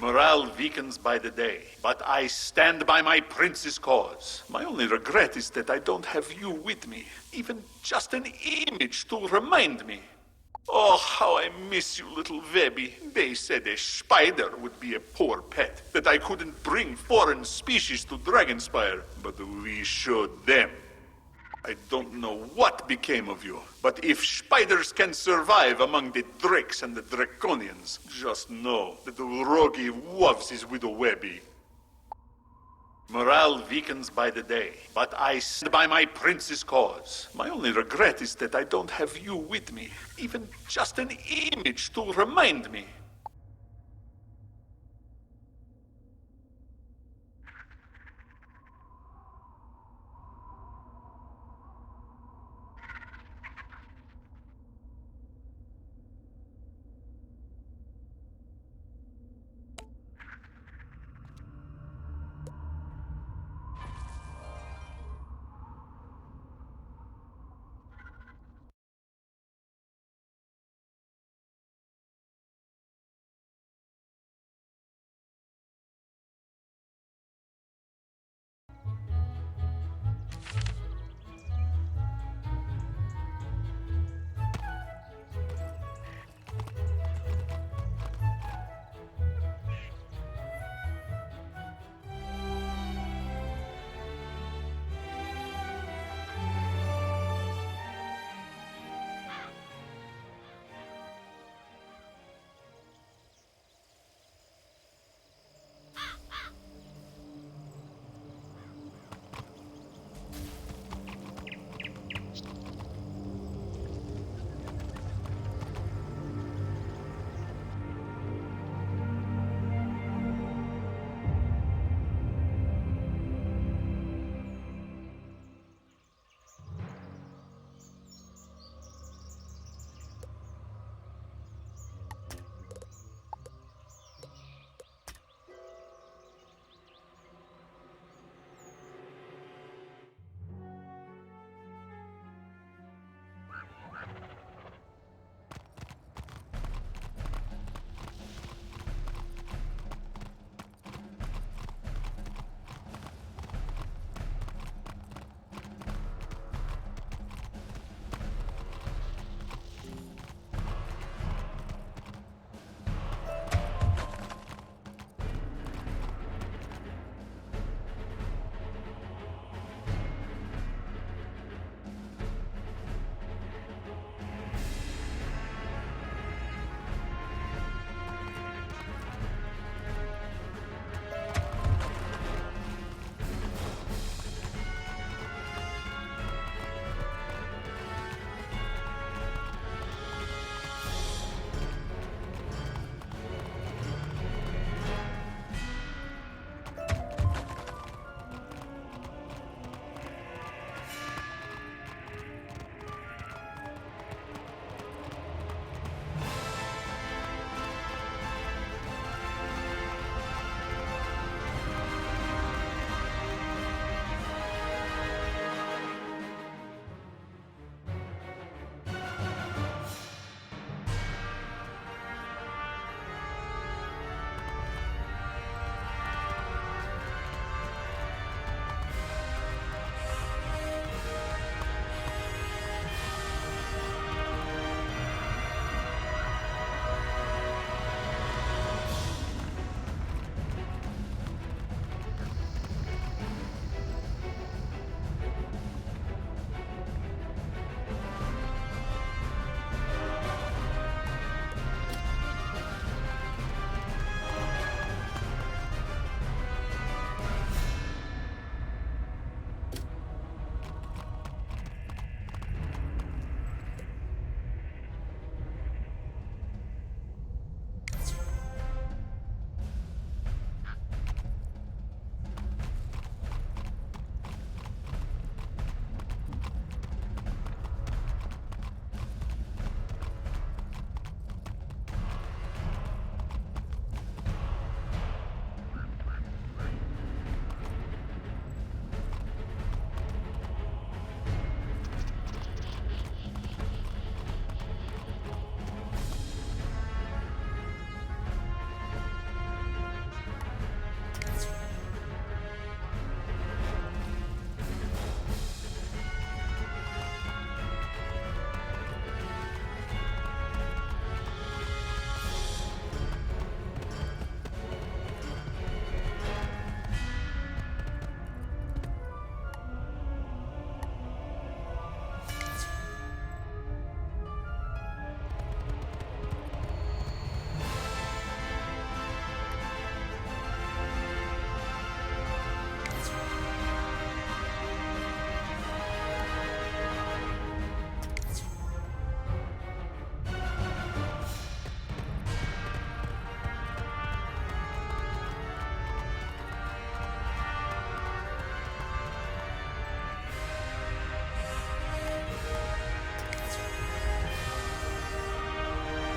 Morale weakens by the day, but I stand by my prince's cause. My only regret is that I don't have you with me, even just an image to remind me. Oh, how I miss you, little Webby. They said a spider would be a poor pet, that I couldn't bring foreign species to Dragonspyre, but we showed them. I don't know what became of you, but if spiders can survive among the Drakes and the Draconians, just know that the roguey loves his widow Webby. Morale weakens by the day, but I stand by my prince's cause. My only regret is that I don't have you with me, even just an image to remind me.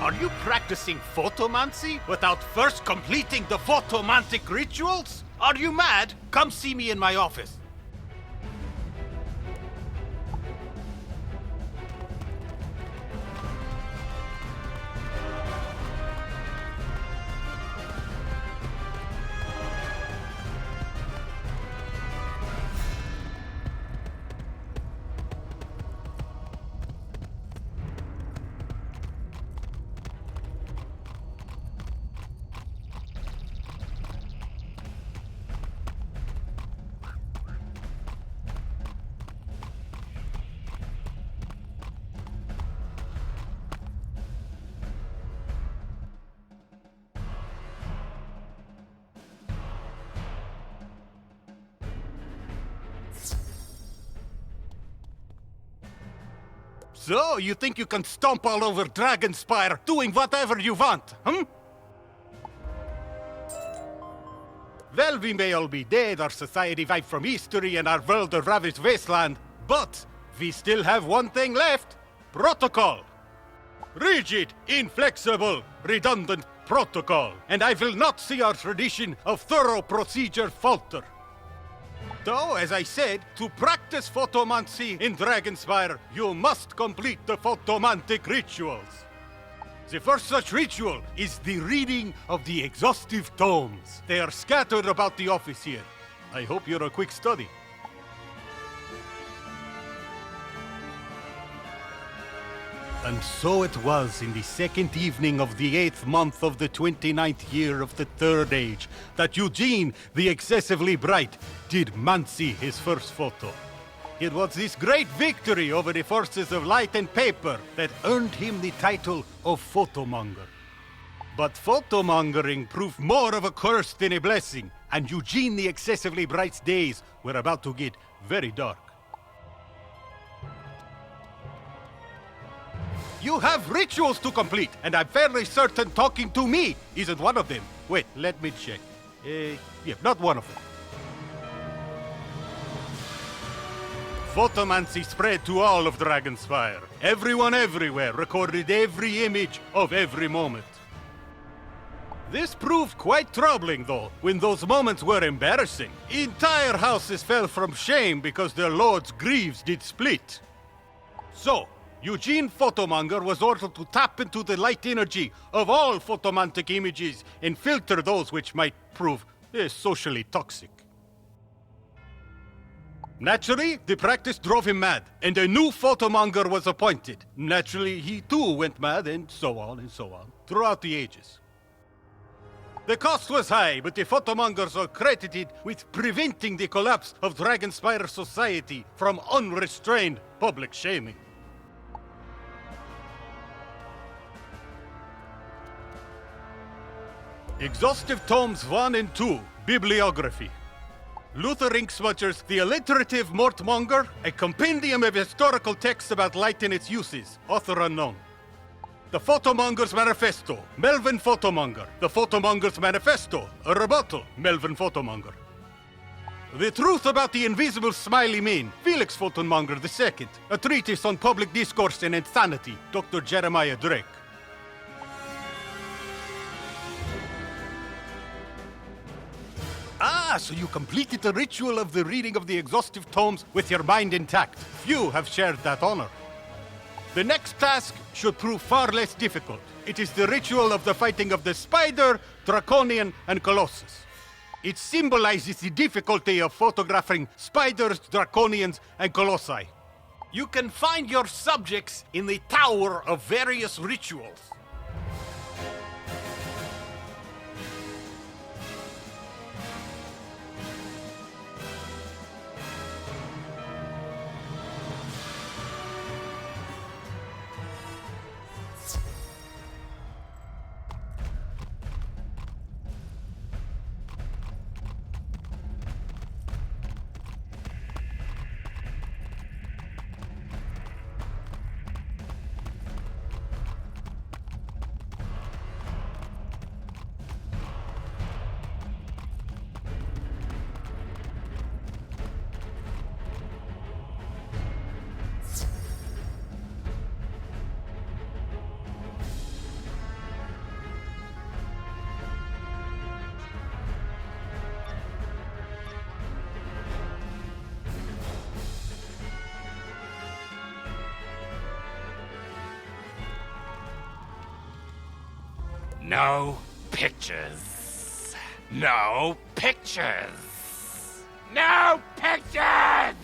Are you practicing photomancy without first completing the photomantic rituals? Are you mad? Come see me in my office. So, you think you can stomp all over Dragonspyre, doing whatever you want, Well, we may all be dead, our society wiped from history, and our world a ravished wasteland, but we still have one thing left. Protocol. Rigid, inflexible, redundant protocol. And I will not see our tradition of thorough procedure falter. Though, as I said, to practice photomancy in Dragonspyre, you must complete the photomantic rituals. The first such ritual is the reading of the exhaustive tomes. They are scattered about the office here. I hope you're a quick study. And so it was in the second evening of the 8th month of the 29th year of the Third Age that Eugene, the excessively bright, did mancy his first photo. It was this great victory over the forces of light and paper that earned him the title of photomonger. But photomongering proved more of a curse than a blessing, and Eugene the excessively bright's days were about to get very dark. You have rituals to complete, and I'm fairly certain talking to me isn't one of them. Wait, let me check. Yeah, not one of them. Photomancy spread to all of Dragonspyre. Everyone everywhere recorded every image of every moment. This proved quite troubling, though, when those moments were embarrassing. Entire houses fell from shame because their lord's greaves did split. So, Eugene Photomonger was ordered to tap into the light energy of all photomantic images and filter those which might prove socially toxic. Naturally, the practice drove him mad, and a new photomonger was appointed. Naturally, he too went mad, and so on, throughout the ages. The cost was high, but the photomongers are credited with preventing the collapse of Dragonspyre society from unrestrained public shaming. Exhaustive Tomes 1 and 2, Bibliography. Luther Inksmudger's The Alliterative Mortmonger, a compendium of historical texts about light and its uses, author unknown. The Photomonger's Manifesto, Melvin Photomonger. The Photomonger's Manifesto, a rebuttal, Melvin Photomonger. The Truth About the Invisible Smiley Man, Felix Photomonger II, a treatise on public discourse and insanity, Dr. Jeremiah Drake. Ah, so you completed the ritual of the reading of the exhaustive tomes with your mind intact. Few have shared that honor. The next task should prove far less difficult. It is the ritual of the fighting of the Spider, Draconian, and Colossus. It symbolizes the difficulty of photographing spiders, draconians, and colossi. You can find your subjects in the Tower of Various Rituals. No pictures. No pictures. No pictures!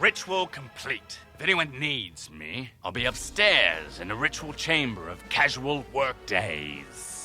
Ritual complete. If anyone needs me, I'll be upstairs in the ritual chamber of casual work days.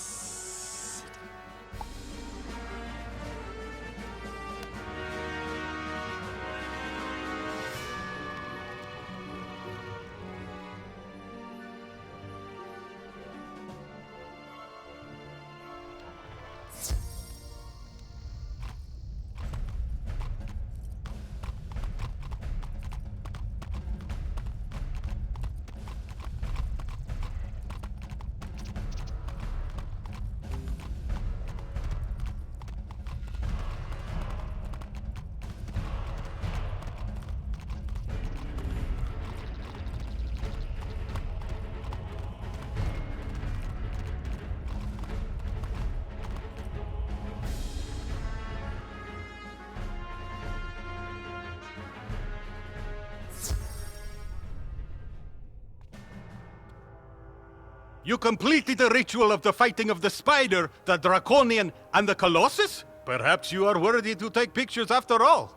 You completed the ritual of the fighting of the spider, the draconian, and the colossus? Perhaps you are worthy to take pictures after all.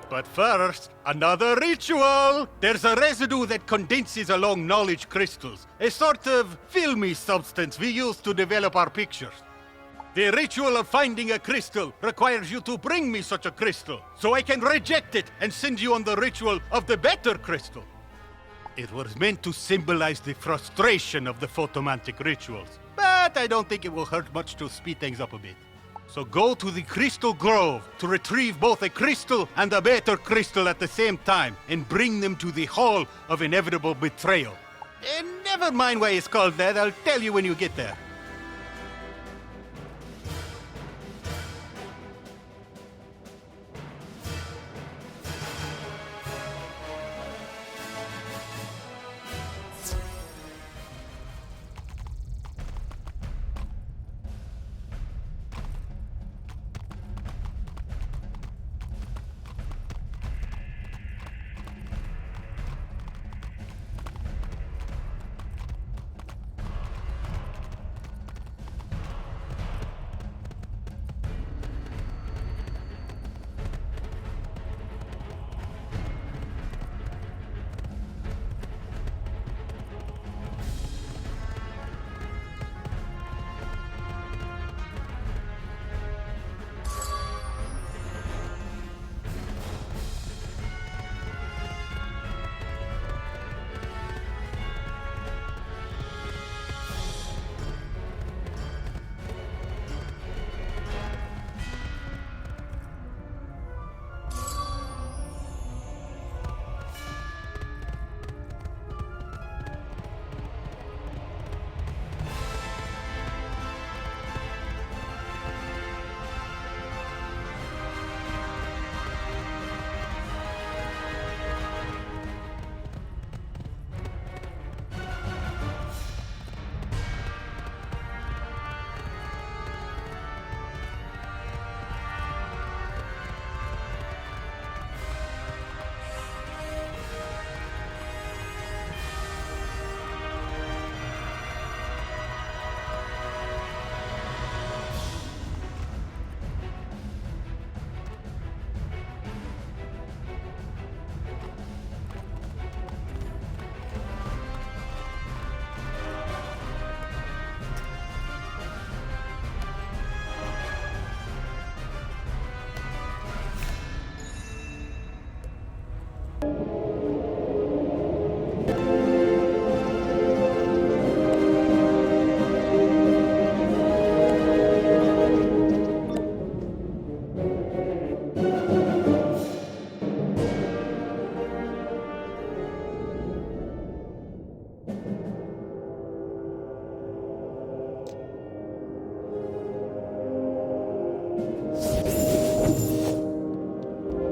But first, another ritual! There's a residue that condenses along knowledge crystals, a sort of filmy substance we use to develop our pictures. The ritual of finding a crystal requires you to bring me such a crystal, so I can reject it and send you on the ritual of the better crystal. It was meant to symbolize the frustration of the photomantic rituals, but I don't think it will hurt much to speed things up a bit. So go to the Crystal Grove to retrieve both a crystal and a better crystal at the same time, and bring them to the Hall of Inevitable Betrayal. And never mind why it's called that, I'll tell you when you get there.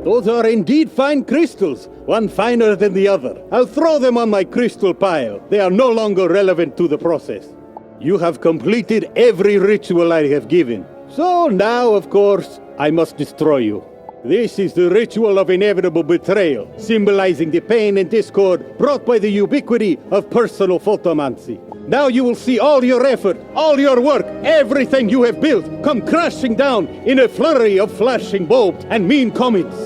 Those are indeed fine crystals, one finer than the other. I'll throw them on my crystal pile. They are no longer relevant to the process. You have completed every ritual I have given. So now, of course, I must destroy you. This is the ritual of inevitable betrayal, symbolizing the pain and discord brought by the ubiquity of personal photomancy. Now you will see all your effort, all your work, everything you have built come crashing down in a flurry of flashing bulbs and mean comments.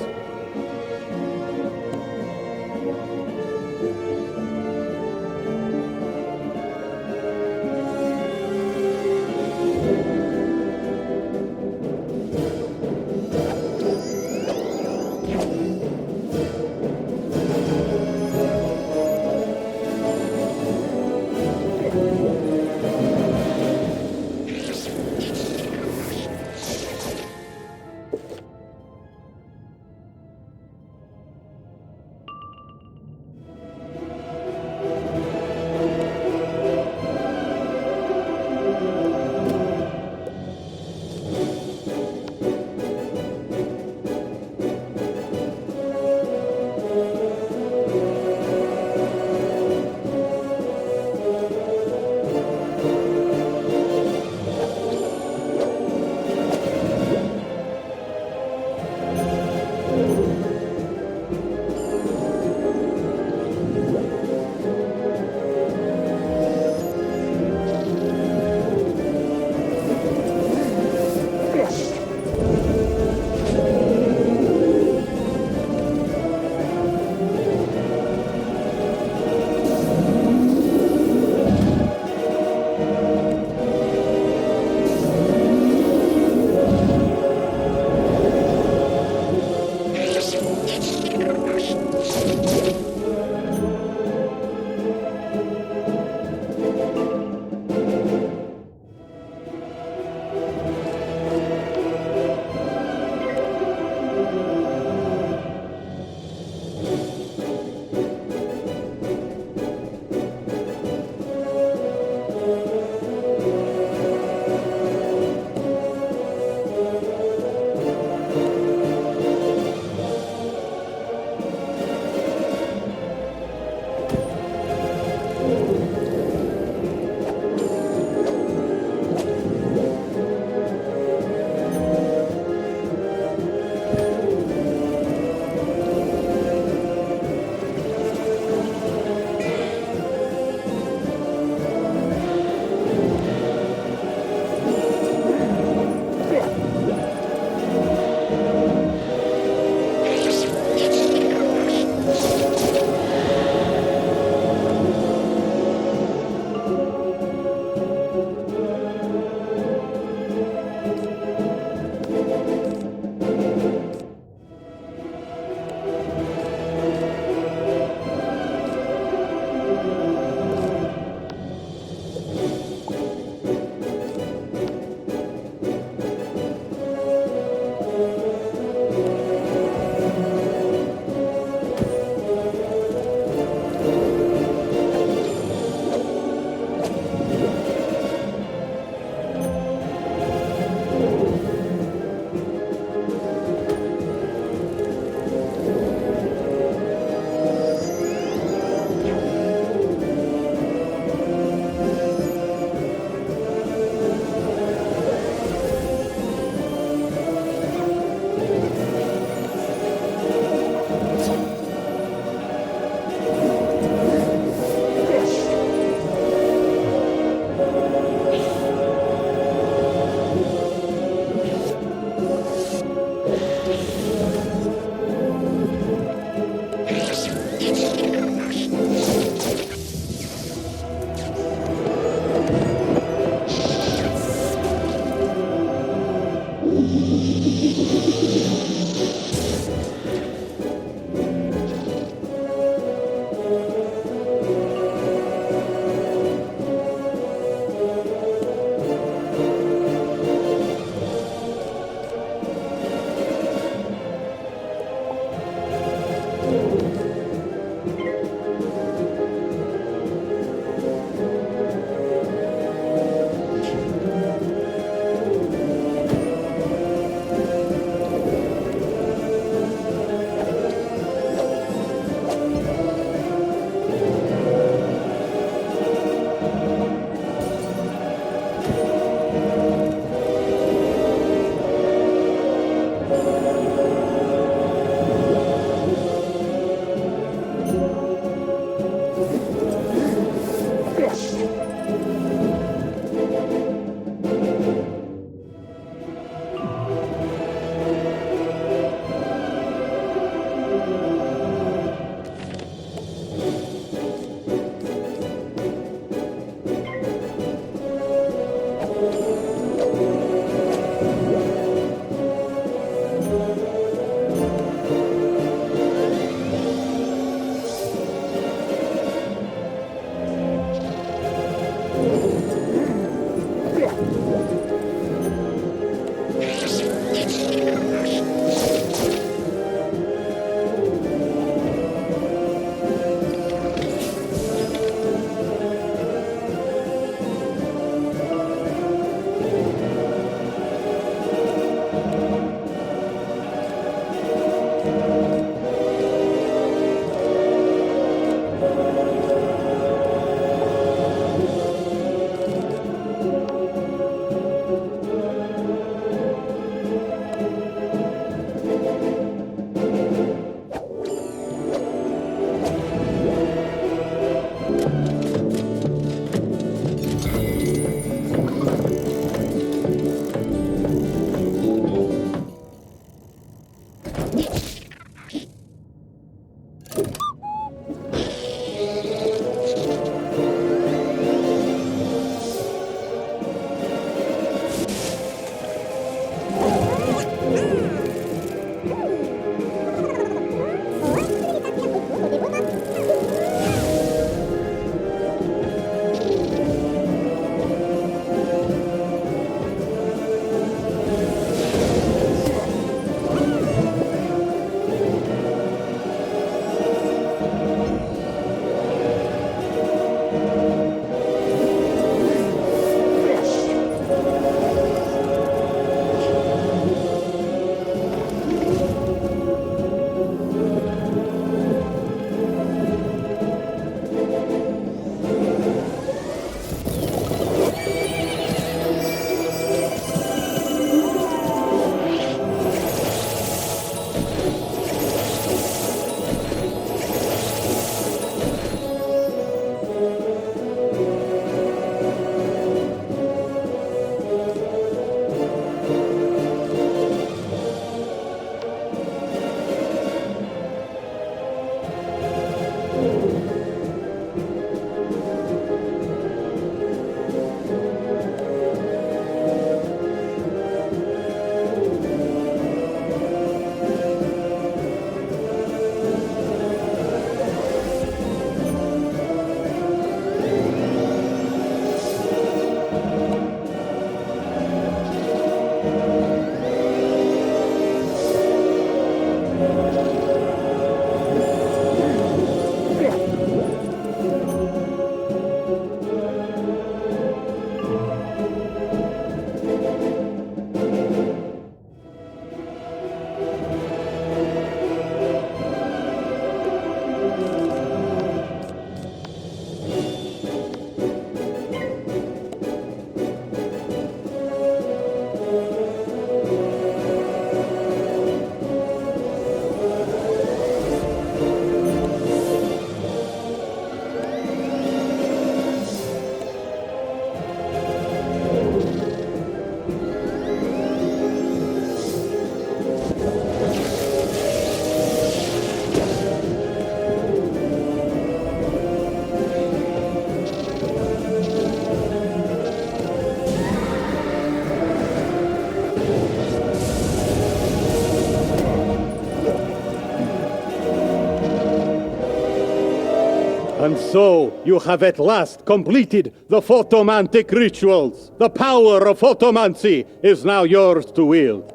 And so, you have at last completed the photomantic rituals. The power of photomancy is now yours to wield.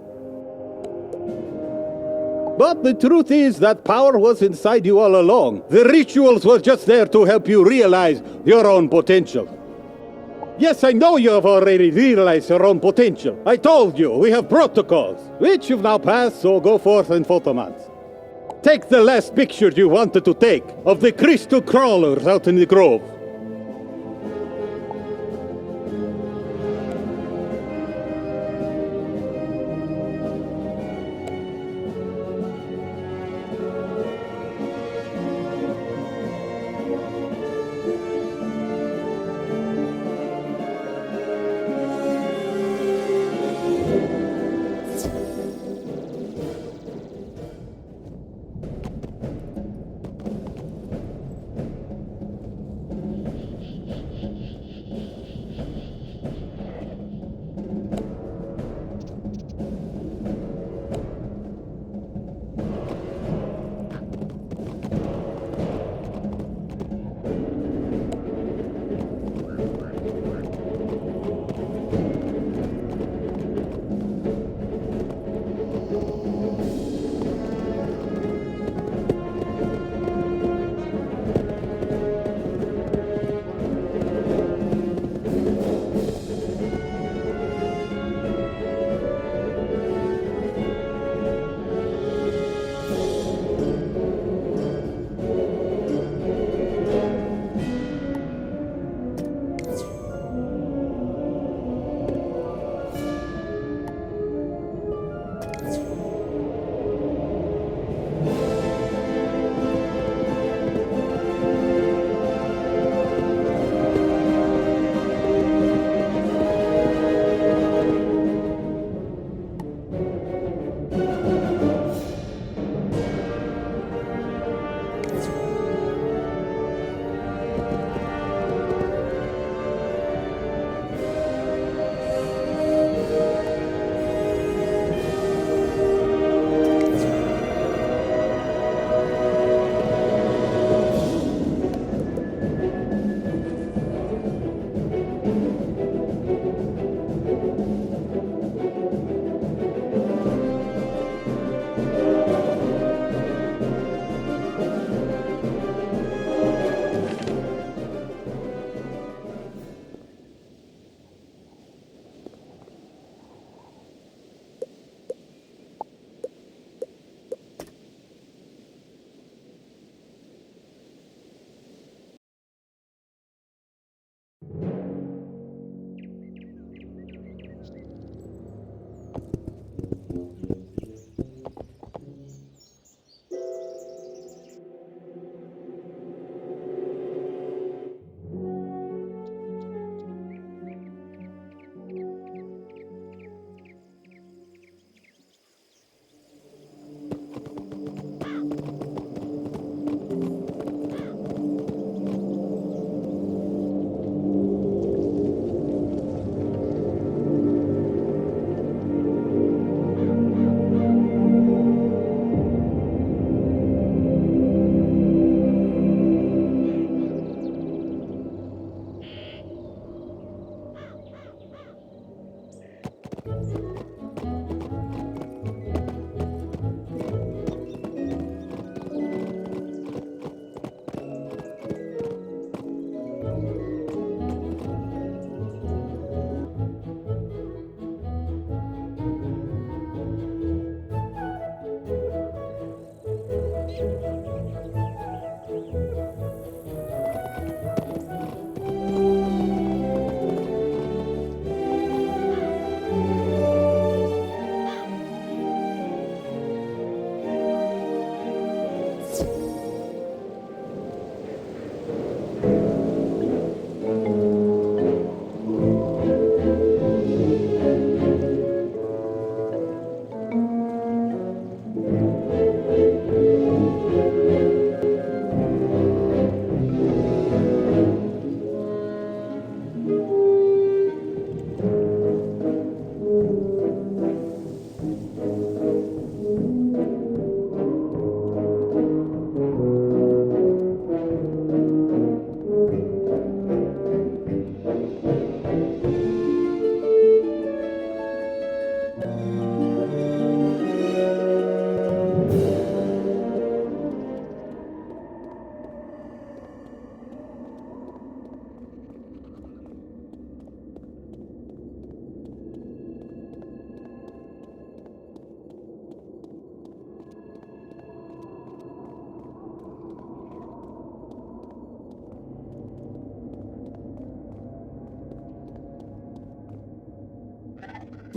But the truth is that power was inside you all along. The rituals were just there to help you realize your own potential. Yes, I know you have already realized your own potential. I told you, we have protocols, which you've now passed, so go forth and photomance. Take the last picture you wanted to take of the crystal crawlers out in the grove.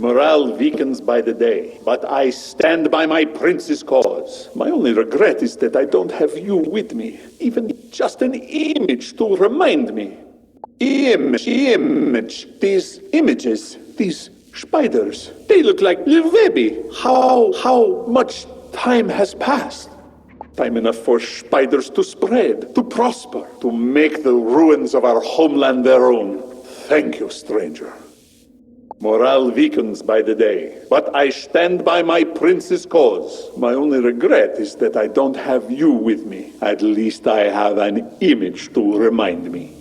Morale weakens by the day, but I stand by my prince's cause. My only regret is that I don't have you with me, even just an image to remind me. Image. These images, these spiders, they look like little baby. How much time has passed? Time enough for spiders to spread, to prosper, to make the ruins of our homeland their own. Thank you, stranger. Morale weakens by the day, but I stand by my prince's cause. My only regret is that I don't have you with me. At least I have an image to remind me.